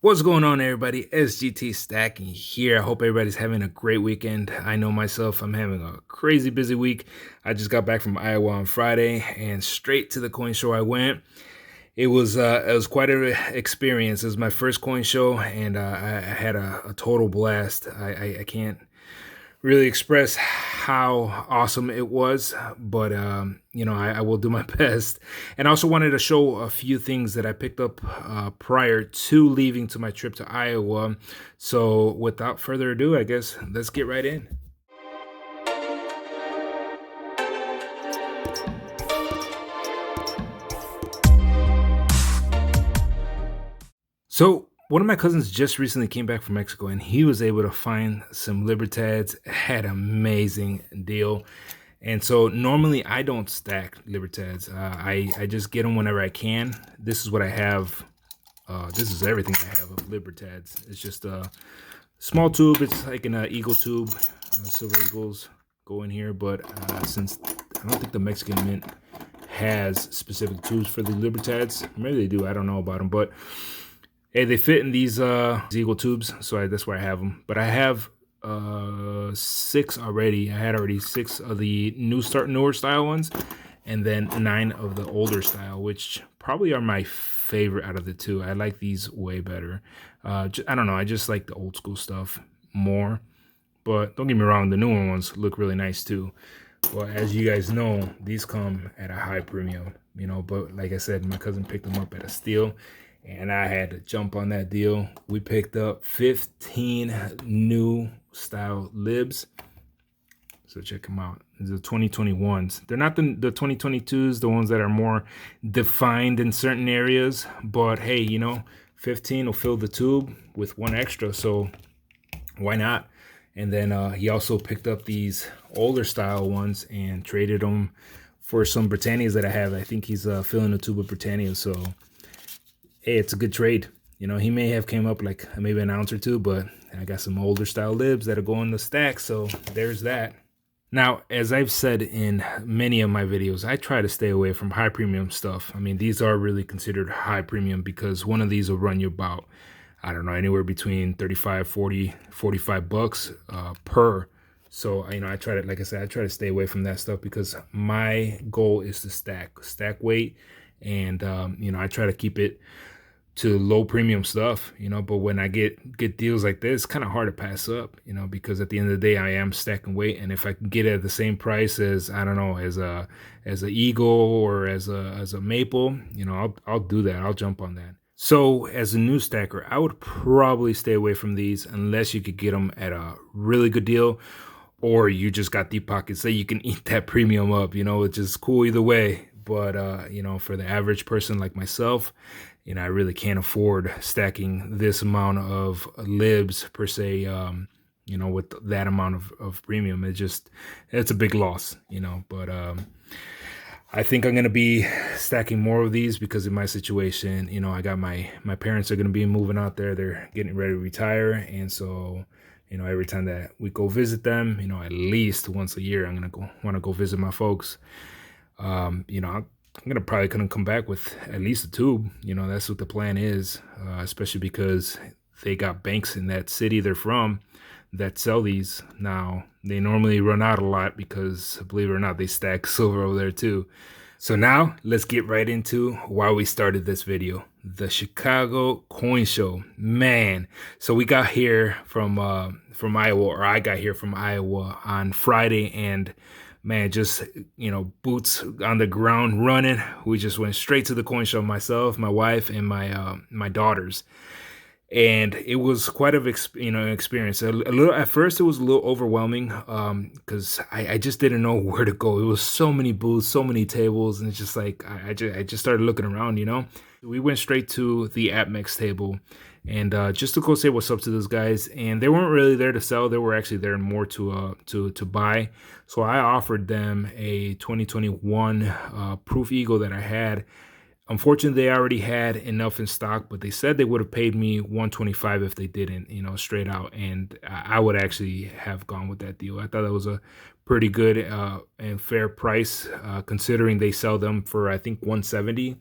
What's going on, everybody? S.G.T stacking here. I hope everybody's having a great weekend. I know myself, I'm having a crazy busy week. I just got back from Iowa on Friday and straight to the coin show I went. It was quite an experience. It was my first coin show, and I had a total blast. I can't really express how awesome it was, but I will do my best. And I also wanted to show a few things that I picked up prior to leaving to my trip to Iowa. So without further ado, I guess let's get right in. So one of my cousins just recently came back from Mexico, and he was able to find some Libertads at an amazing deal. And so normally I don't stack Libertads. I just get them whenever I can. This is what I have. This is everything I have of Libertads. It's just a small tube. It's like an Eagle tube. Silver Eagles go in here, but since I don't think the Mexican Mint has specific tubes for the Libertads, maybe they do. I don't know about them, but hey, they fit in these Eagle tubes, so that's where I have them. But I have six already. I had already six of the newer style ones, and then 9 of the older style, which probably are my favorite out of the two. I like these way better. I don't know. I just like the old school stuff more. But don't get me wrong, the newer ones look really nice too. Well, as you guys know, these come at a high premium, but like I said, my cousin picked them up at a steal, and I had to jump on that deal. We picked up 15 new style libs. So check them out. These are 2021s. They're not the 2022s, the ones that are more defined in certain areas. But hey, 15 will fill the tube with one extra. So why not? And then he also picked up these older style ones and traded them for some Britannias that I have. I think he's filling a tube of Britannia. So hey, it's a good trade. He may have came up like maybe an ounce or two, but I got some older style libs that are going to stack. So there's that. Now, as I've said in many of my videos, I try to stay away from high premium stuff. I mean, these are really considered high premium because one of these will run you about, I don't know, anywhere between 35, 40, 45 bucks per. So, I try to, like I said, I try to stay away from that stuff because my goal is to stack weight. And, I try to keep it to low premium stuff, but when I get deals like this, it's kind of hard to pass up, because at the end of the day, I am stacking weight, and if I can get it at the same price as, I don't know, as a Eagle or as a Maple, I'll do that. I'll jump on that. So as a new stacker, I would probably stay away from these unless you could get them at a really good deal, or you just got deep pockets that you can eat that premium up, which is cool either way. But for the average person like myself, I really can't afford stacking this amount of libs per se, with that amount of premium. It's a big loss, but I think I'm going to be stacking more of these because in my situation, I got my parents are going to be moving out there. They're getting ready to retire. And so, every time that we go visit them, at least once a year, I'm going to want to go visit my folks. I'm gonna probably couldn't come back with at least a tube. That's what the plan is, especially because they got banks in that city they're from that sell these. Now they normally run out a lot because, believe it or not, they stack silver over there too. So now let's get right into why we started this video. The Chicago Coin Show, man. So we got here from Iowa, or I got here from Iowa on Friday, and man, just, boots on the ground running. We just went straight to the coin show, myself, my wife, and my daughters. And it was quite an experience. A little at first, it was a little overwhelming because I just didn't know where to go. It was so many booths, so many tables, and it's just like I just started looking around. We went straight to the AppMex table, and just to go say what's up to those guys. And they weren't really there to sell; they were actually there more to buy. So I offered them a 2021 Proof Eagle that I had. Unfortunately, they already had enough in stock, but they said they would have paid me 125 if they didn't, straight out. And I would actually have gone with that deal. I thought that was a pretty good and fair price, considering they sell them for, I think, 170.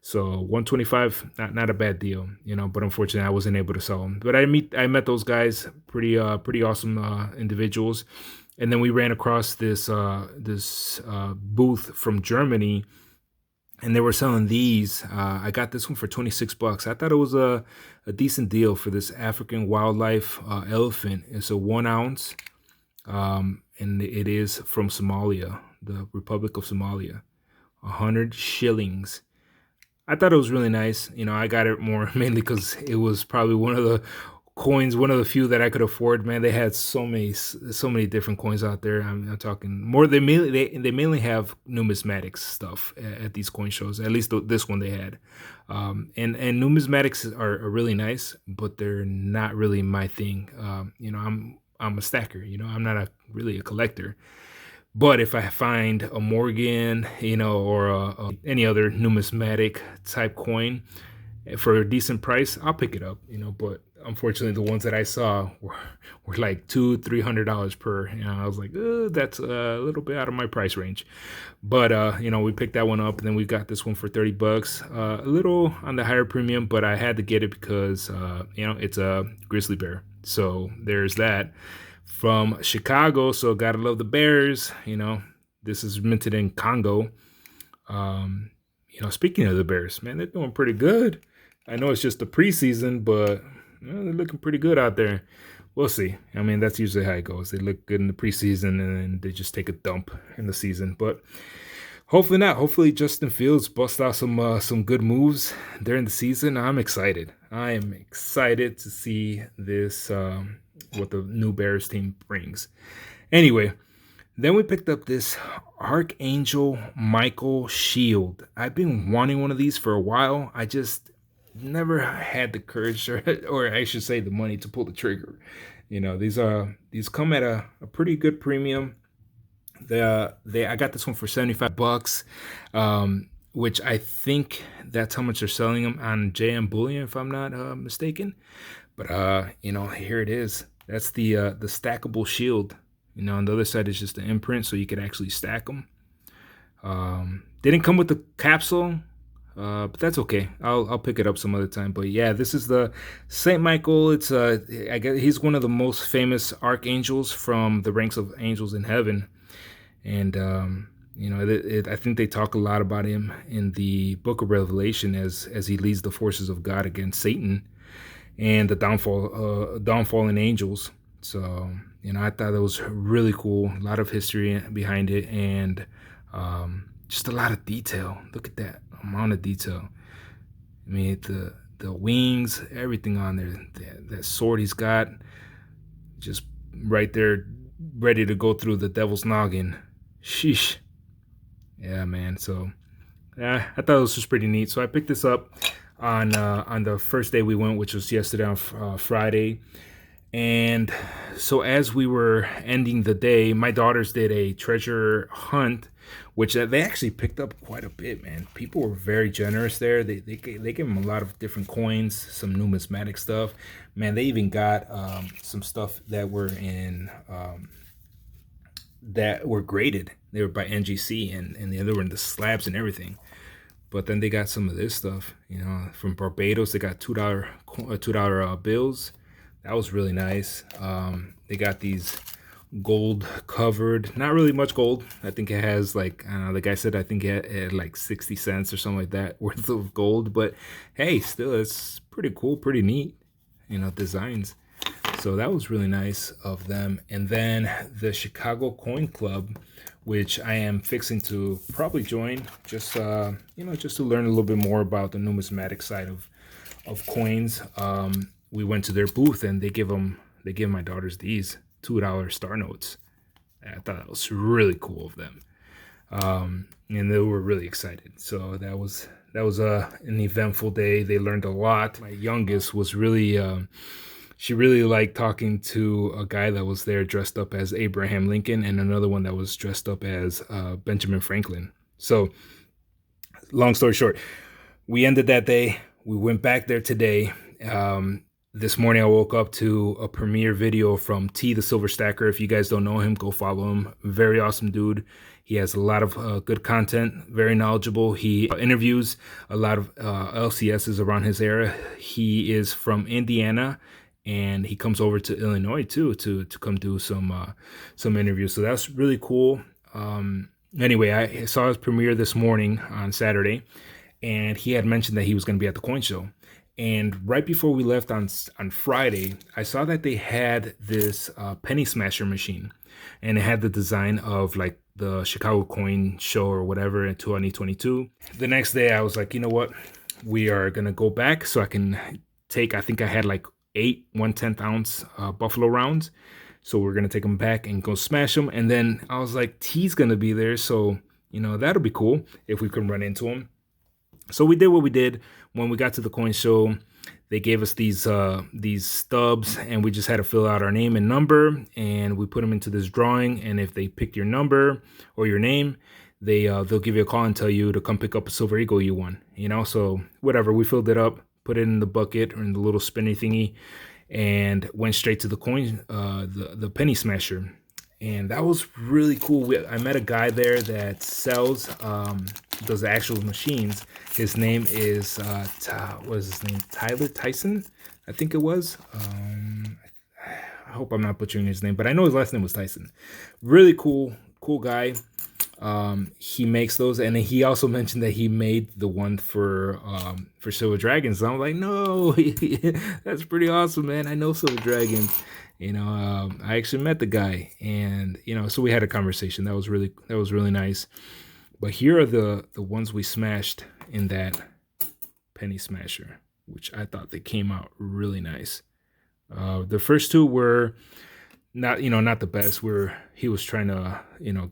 So 125, not a bad deal, but unfortunately I wasn't able to sell them. But I met those guys, pretty awesome individuals. And then we ran across this booth from Germany, and they were selling these. I got this one for 26 bucks. I thought it was a decent deal for this African wildlife elephant. It's a 1 ounce, and it is from Somalia, the Republic of Somalia. 100 shillings. I thought it was really nice. I got it more mainly because it was probably one of the coins, one of the few that I could afford. Man, they had so many different coins out there. I'm talking more. They mainly have numismatics stuff at these coin shows. At least this one they had, and numismatics are really nice, but they're not really my thing. I'm a stacker. I'm not really a collector. But if I find a Morgan, or any other numismatic type coin for a decent price, I'll pick it up. But unfortunately, the ones that I saw were like $200-300 per. I was like, that's a little bit out of my price range. But we picked that one up, and then we got this one for 30 bucks. A little on the higher premium, but I had to get it because it's a grizzly bear. So there's that. From Chicago, so gotta love the Bears. This is minted in Congo. Speaking of the Bears, man, they're doing pretty good. I know it's just the preseason, but they're looking pretty good out there. We'll see. I mean, that's usually how it goes. They look good in the preseason, and then they just take a dump in the season. But hopefully not. Hopefully Justin Fields busts out some good moves during the season. I'm excited. I am excited to see this. What the new Bears team brings. Anyway, then we picked up this Archangel Michael Shield. I've been wanting one of these for a while. I just never had the courage, or I should say the money, to pull the trigger. These come at a pretty good premium. I got this one for 75 bucks, which I think that's how much they're selling them on JM Bullion, if I'm not mistaken. But here it is. That's the stackable shield. On the other side is just the imprint, so you could actually stack them. Didn't come with the capsule, but that's okay. I'll pick it up some other time. But yeah, this is the Saint Michael. It's I guess he's one of the most famous archangels from the ranks of angels in heaven, and I think they talk a lot about him in the Book of Revelation as he leads the forces of God against Satan and the downfall in angels. So I thought that was really cool. A lot of history behind it, and just a lot of detail. Look at that amount of detail. I mean, the wings, everything on there. That sword he's got, just right there, ready to go through the devil's noggin. Sheesh. Yeah, man. So yeah, I thought this was pretty neat. So I picked this up on the first day we went, which was yesterday on Friday. And so as we were ending the day, my daughters did a treasure hunt, which they actually picked up quite a bit, man. People were very generous there. They gave them a lot of different coins, some numismatic stuff. Man, they even got some stuff that were graded. They were by NGC, and they were in the slabs and everything. But then they got some of this stuff, from Barbados. They got $2 bills. That was really nice. They got these gold covered, not really much gold. I think it has like, I don't know, the guy said I think it had like 60 cents or something like that worth of gold. But hey, still, it's pretty cool, pretty neat, designs. So that was really nice of them. And then the Chicago Coin Club, which I am fixing to probably join, just just to learn a little bit more about the numismatic side of coins. We went to their booth, and they give my daughters these $2 star notes. I thought that was really cool of them, and they were really excited. So that was an eventful day. They learned a lot. My youngest was really. She really liked talking to a guy that was there dressed up as Abraham Lincoln, and another one that was dressed up as Benjamin Franklin. So, long story short, we ended that day. We went back there today. This morning I woke up to a premiere video from T the Silver Stacker. If you guys don't know him, go follow him. Very awesome dude. He has a lot of good content, very knowledgeable. He interviews a lot of LCSs around his era. He is from Indiana, and he comes over to Illinois too to come do some interviews. So that's really cool. Anyway, I saw his premiere this morning on Saturday, and he had mentioned that he was going to be at the coin show. And right before we left on Friday, I saw that they had this penny smasher machine, and it had the design of like the Chicago coin show or whatever in 2022. The next day, I was like, you know what, we are gonna go back so I can take. I think I had like 8 1/10 ounce Buffalo rounds, so we're gonna take them back and go smash them. And then I was like, T's gonna be there, so that'll be cool if we can run into him. So we did what we did. When we got to the coin show, they gave us these stubs, and we just had to fill out our name and number, and we put them into this drawing. And if they picked your number or your name, they'll give you a call and tell you to come pick up a silver eagle you won. So whatever, we filled it up, put it in the bucket or in the little spinny thingy, and went straight to the coin, the penny smasher. And that was really cool. I met a guy there that sells, does the actual machines. His name is, what is his name? Tyler Tyson, I think it was. I hope I'm not butchering his name, but I know his last name was Tyson. Really cool guy. He makes those, and then he also mentioned that he made the one for Silver Dragons. So I'm like, no, that's pretty awesome, man. I know Silver Dragons. I actually met the guy, and so we had a conversation. That was really nice. But here are the ones we smashed in that penny smasher, which I thought they came out really nice. The first two were not the best. Where he was trying to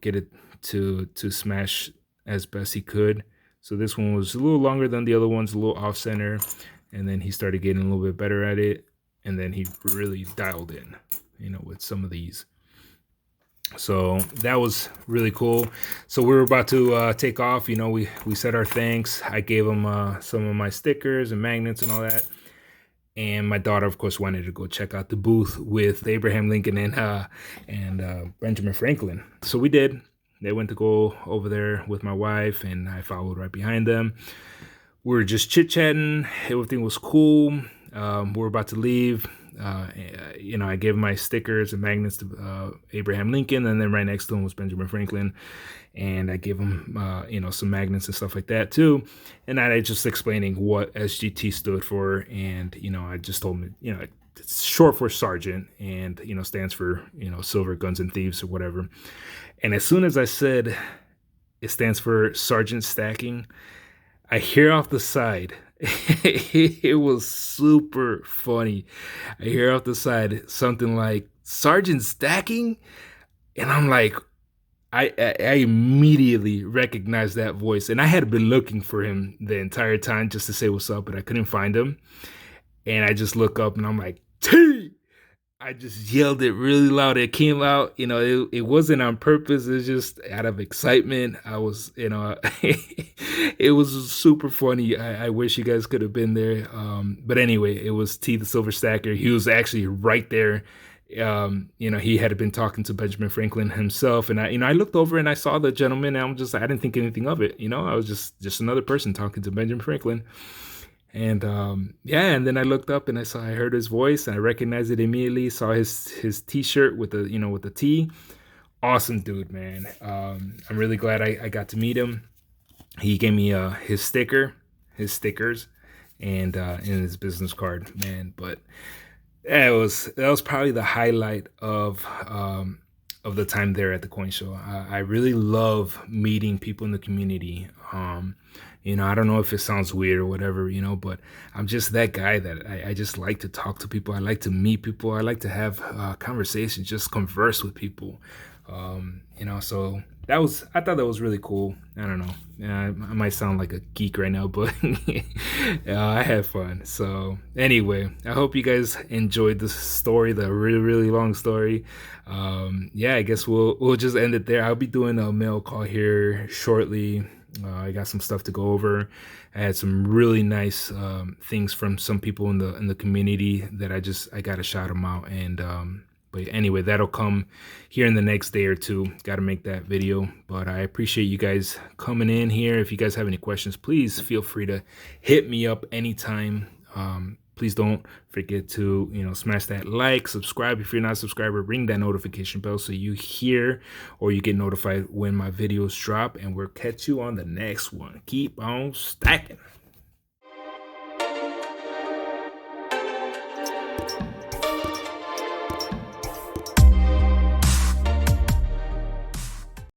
get it to smash as best he could. So this one was a little longer than the other ones, a little off center, and then he started getting a little bit better at it, and then he really dialed in, with some of these. So that was really cool. So we were about to take off. We said our thanks. I gave him some of my stickers and magnets and all that. And my daughter, of course, wanted to go check out the booth with Abraham Lincoln and Benjamin Franklin. So we did. They went to go over there with my wife, and I followed right behind them. We were just chit-chatting. Everything was cool. We were about to leave. I gave my stickers and magnets to Abraham Lincoln, and then right next to him was Benjamin Franklin, and I gave him some magnets and stuff like that too. And I just explaining what S.G.T stood for, and I just told him it's short for sergeant, and stands for silver guns and thieves or whatever. And as soon as I said it stands for sergeant stacking, I hear off the side. It was super funny. I hear off the side something like sergeant stacking, and I'm like, I immediately recognized that voice, and I had been looking for him the entire time just to say what's up, but I couldn't find him. And I just look up, and I'm like, T! I just yelled it really loud. It came out, it wasn't on purpose. It's just out of excitement. I was, it was super funny. I wish you guys could have been there. But anyway, it was T the Silver Stacker. He was actually right there. He had been talking to Benjamin Franklin himself. And I looked over and I saw the gentleman, and I didn't think anything of it. I was just another person talking to Benjamin Franklin. And and then I looked up and I heard his voice, and I recognized it immediately. Saw his t-shirt with the T. Awesome dude, man. I'm really glad I got to meet him. He gave me his stickers, and his business card, man. But that was probably the highlight of the time there at the coin show. I really love meeting people in the community. I don't know if it sounds weird or whatever, but I'm just that guy that I just like to talk to people. I like to meet people. I like to have conversations, just converse with people. So I thought that was really cool. I don't know. I might sound like a geek right now, but I had fun. So anyway, I hope you guys enjoyed this story, the really, really long story. I guess we'll just end it there. I'll be doing a mail call here shortly. I got some stuff to go over. I had some really nice things from some people in the community that I got to shout them out. And but anyway, that'll come here in the next day or two. Got to make that video. But I appreciate you guys coming in here. If you guys have any questions, please feel free to hit me up anytime. Please don't forget to, smash that like, subscribe if you're not a subscriber, ring that notification bell so you hear or you get notified when my videos drop, and we'll catch you on the next one. Keep on stacking.